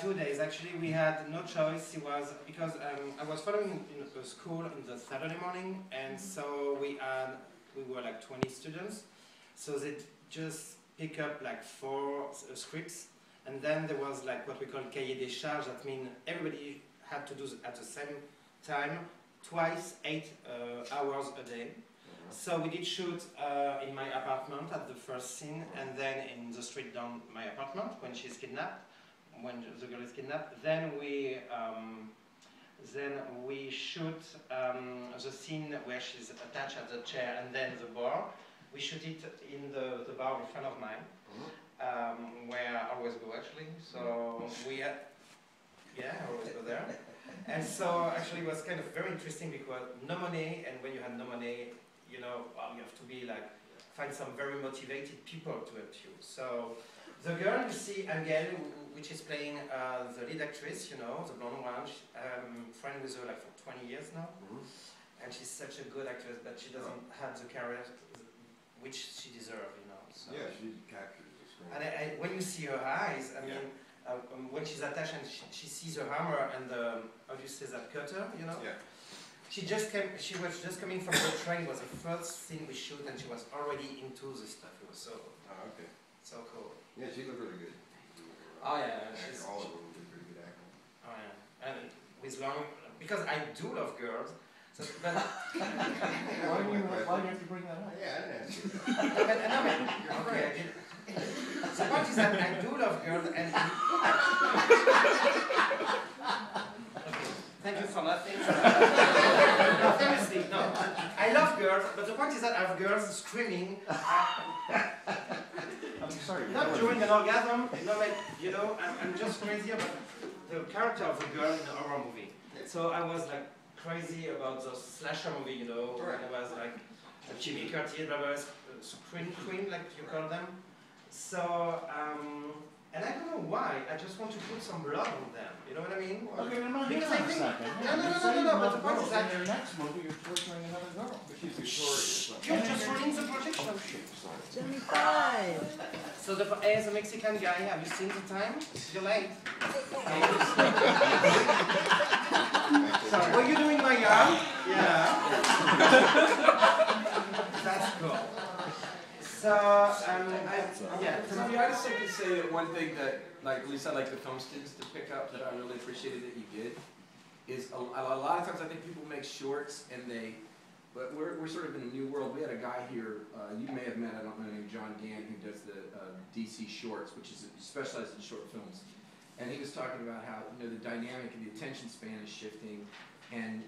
2 days. Actually, we had no choice. It was because I was following in a school in the Saturday morning, and so we were like 20 students. So they just pick up like 4 scripts, and then there was like what we call cahier des charges. That means everybody had to do at the same time, twice 8 hours a day. So we did shoot in my apartment at the first scene, and then in the street down my apartment when she's kidnapped, when the girl is kidnapped. Then we shoot the scene where she's attached at the chair, and then the bar. We shoot it in the bar in front of mine, where I always go actually. So I always go there. And so actually it was kind of very interesting because no money, and when you have no money, you know, you have to be like, find some very motivated people to help you. So the girl you see, Angel, which is playing the lead actress, you know, the blonde one, friend with her like for 20 years now. And she's such a good actress, but she doesn't have the career which she deserves, you know. So. Yeah, she captures the screen. And when you see her eyes, I mean, when she's attached and she sees her hammer and the, how do you say that, cutter, you know? Yeah. She was just coming from the train, was the first scene we shoot, and she was already into the stuff. It was so, okay. So cool. Yeah, she looked really good. Oh yeah. All of them did pretty good acting. Oh yeah. And with long, because I do love girls, so, but... why do you have to bring that up? Yeah, I didn't ask you that. Okay, I did. The point is that I do love girls, and... Okay, thank you for laughing. No, seriously, no. I love girls, but the point is that I have girls screaming. I'm sorry. Not during an orgasm, not like, you know, I'm just crazy about the character of the girl in a horror movie. So I was like crazy about the slasher movie, you know, and I was like Jimmy Curtis, blah, blah, scream queen, like you call them. So, and I don't know why, I just want to put some blood on them, you know what I mean? Okay, we're not Because here I for a think, second. no, but the point is that in your next movie, you're torturing another girl. But she's Victorious. you're just ruining the projection. Oh, shit, sorry. 75. So the Mexican guy, have you seen the time? You're late. Sorry, were you doing my yarn? Yeah. That's cool. So, yeah. I just like to say that one thing that, like, at least I'd like the film students to pick up that I really appreciated that you did, is a lot of times I think people make shorts and but we're sort of in a new world. We had a guy here, you may have met, I don't know, named John Gann, who does the DC Shorts, which is specialized in short films. And he was talking about how, you know, the dynamic and the attention span is shifting. And,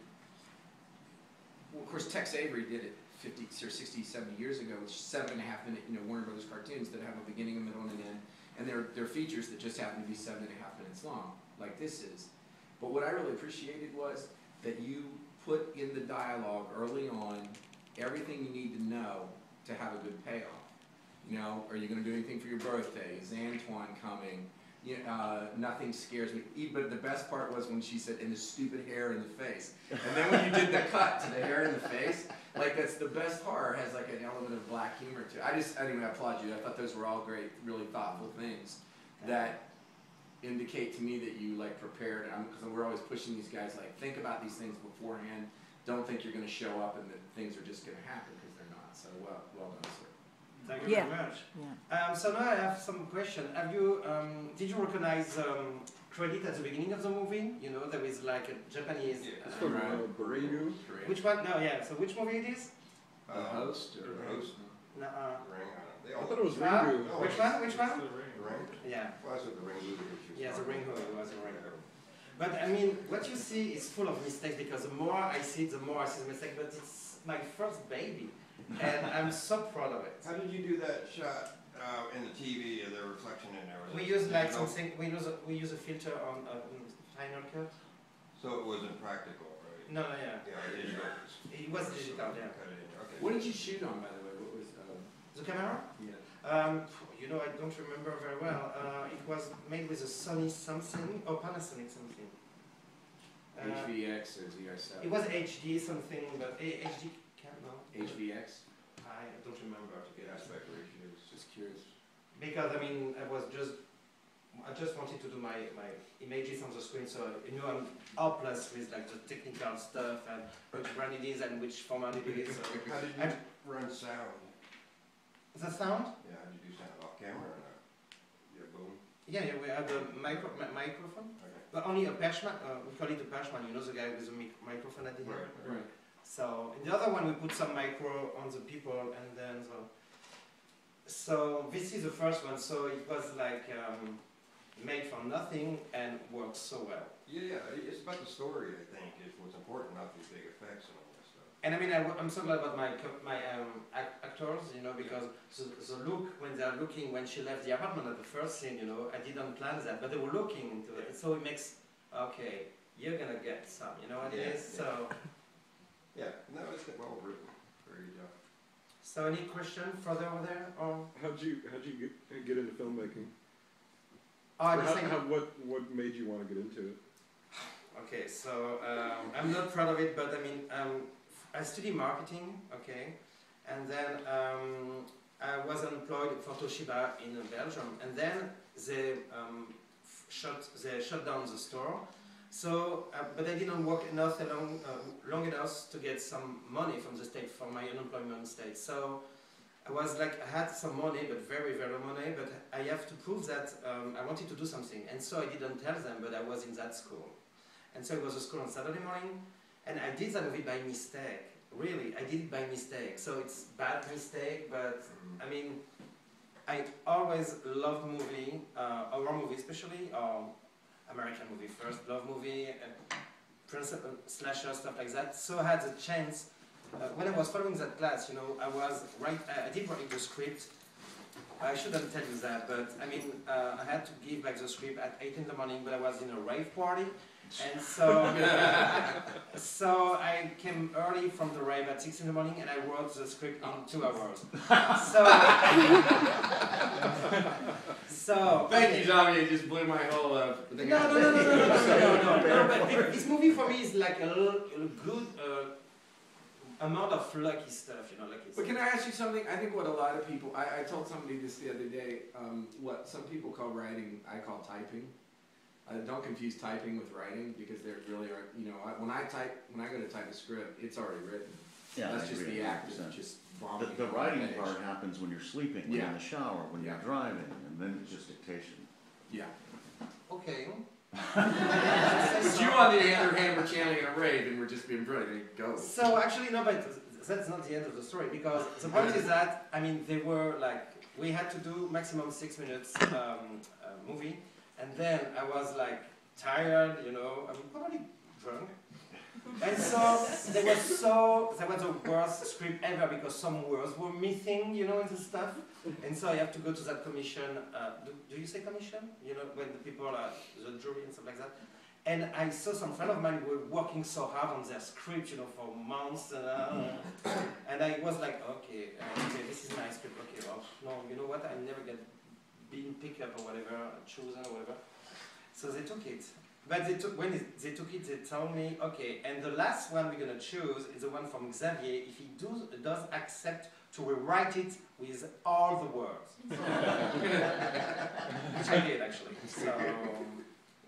well, of course, Tex Avery did it 50 or 60, 70 years ago with 7.5-minute, you know, Warner Brothers cartoons that have a beginning, a middle, and an end. And they're features that just happen to be 7.5 minutes long, like this is. But what I really appreciated was that you put in the dialogue early on everything you need to know to have a good payoff. You know, are you going to do anything for your birthday? Is Antoine coming? You know, nothing scares me. But the best part was when she said, "and the stupid hair in the face." And then when you did the cut to the hair in the face, like that's the best horror has like an element of black humor to it. Anyway, I applaud you. I thought those were all great, really thoughtful things that indicate to me that you like prepared. Because we're always pushing these guys like, think about these things beforehand. Don't think you're going to show up and that things are just going to happen because they're not. So well done, sir. Thank you very much. Yeah. So now I have some question. Have you, did you recognize credit at the beginning of the movie? You know, there is like a Japanese. It's from Burrito. Which one? No, yeah. So which movie it is? The host? Or the host. No. Ring. I thought it was Huh? Ringu. Which one? Which one? The ring? Yeah. Well, that's what the ring movie was. Yeah, the ring hood. It was a ring hood. But I mean, what you see is full of mistakes because the more I see it, the more I see the mistake. But it's my first baby, and I'm so proud of it. How did you do that shot in the TV of the reflection in there? We use like something. We use a filter on Final Cut. So it wasn't practical, right? No, yeah. Yeah, digital. It was digital, yeah. Cut it in. Okay. What did you shoot on, by the way? What was The camera? yeah. You know, I don't remember very well. It was made with a Sony something, or Panasonic something. HVX or ZR7? It was HD something, but HD no. HVX? I don't remember. Aspect ratio. Just curious. Because I mean, I was just I just wanted to do my images on the screen, so you know I'm hopeless with like the technical stuff and which brand it is and which format it is. So. How did you run sound? The sound? Yeah, how did you do sound off camera or not? Yeah, boom. Yeah, we have the microphone, Okay. but only a perchman. We call it a perchman. You know the guy with the microphone at the end. Right. So in the other one we put some micro on the people, and then so this is the first one. So it was like made from nothing and works so well. Yeah, it's about the story, I think, is what's important, not the big effects and all that stuff. And I mean, I'm so glad about my actors, you know, because the look when they're looking when she left the apartment at the first scene, you know, I didn't plan that, but they were looking into it, so it makes okay, you're gonna get some, you know what it is. Yeah. So Yeah, no, it's well written. Very good job. so any question further over there or? How'd you get into filmmaking? Oh, I Or just think. what made you want to get into it? Okay, so I'm not proud of it, but I mean, I studied marketing, okay, and then I was employed for Toshiba in Belgium, and then they shut down the store. So, but I didn't work long enough to get some money from the state for my unemployment state. So I was like, I had some money, but very, very low money, but I have to prove that I wanted to do something. And so I didn't tell them, but I was in that school. And so it was a school on Saturday morning, and I did that movie by mistake. Really, I did it by mistake. So it's bad mistake, but I mean, I always loved movie, horror movie especially, or American movie first, love movie, slasher, stuff like that. So I had the chance, when I was following that class, you know, I did write the script. I shouldn't tell you that, but I mean, I had to give back the script at 8 in the morning, but I was in a rave party. And so, so I came early from the rave at 6 in the morning, and I wrote the script in 2 hours. So Thank you, Xavier. You just blew my whole thing out. No, but this movie for me is like a good amount of lucky stuff, you know, lucky But stuff. can I ask you something? I think what a lot of people, I told somebody this the other day, what some people call writing, I call typing. Don't confuse typing with writing, because there really are, you know, when I go to type a script, it's already written. Yeah, That's I just agree the act 100%. of just vomiting. The on writing page. part happens when you're sleeping, when you're in the shower, when you're driving, and then it's just dictation. Yeah. Okay. But you, on the other hand, were channeling a rave and we're just being brilliant. Go. So actually, no, but that's not the end of the story, because the point is that, I mean, they were like, we had to do maximum 6 minutes movie, and then I was like tired, you know, I'm probably drunk. And so there was the worst script ever, because some words were missing, you know, and the stuff. And so I have to go to that commission. Do you say commission? You know, when the people are the jury and stuff like that. And I saw some friend of mine who were working so hard on their script, you know, for months. And I was like, okay, this is my script. Okay, well, no, you know what? I never been picked up or whatever, chosen or whatever. So they took it. But when they took it, they told me, okay, and the last one we're going to choose is the one from Xavier, if he does accept to rewrite it with all the words. Which I did, actually. So,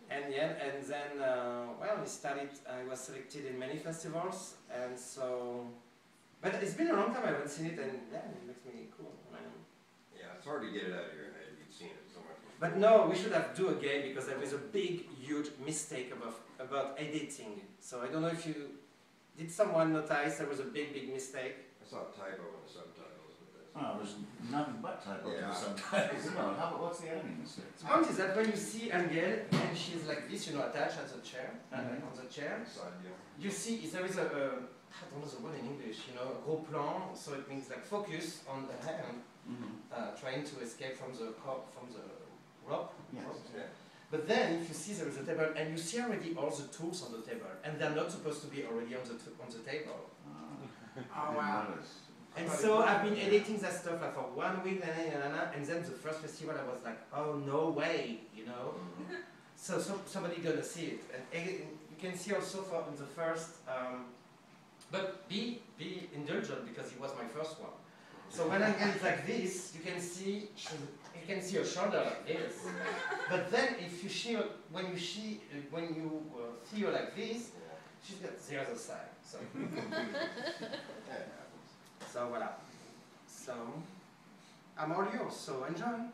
and then, well, I was selected in many festivals, and so, but it's been a long time I haven't seen it, and yeah, it makes me cool. Yeah, it's hard to get it out of your head. You've seen it so much. But no, we should have do again, because there was a big, huge mistake about editing. So I don't know if did someone notice there was a big mistake? I saw a typo in the subtitles with this. Oh, there's nothing but typos in Yeah. the subtitles. No, what's the editing mistake? The point is that when you see Angel, and she's like this, you know, attached at the chair, on the chair, Side view. you see there is I don't know the word in English, you know, gros plan, so it means like focus on the hand, trying to escape from the rope. Yes. Yeah. But then, if you see there is a table, and you see already all the tools on the table, and they're not supposed to be already on the table. Oh, wow. And so I've been editing that stuff like for 1 week, and then the first festival I was like, oh no way, you know. So somebody gonna see it, and you can see also in the first. But be indulgent, because it was my first one. So when Angel is like this, you can see her shoulder like this. But then if you see her, when you see her like this, she's got the other side. So so voilà. So I'm all yours. So enjoy.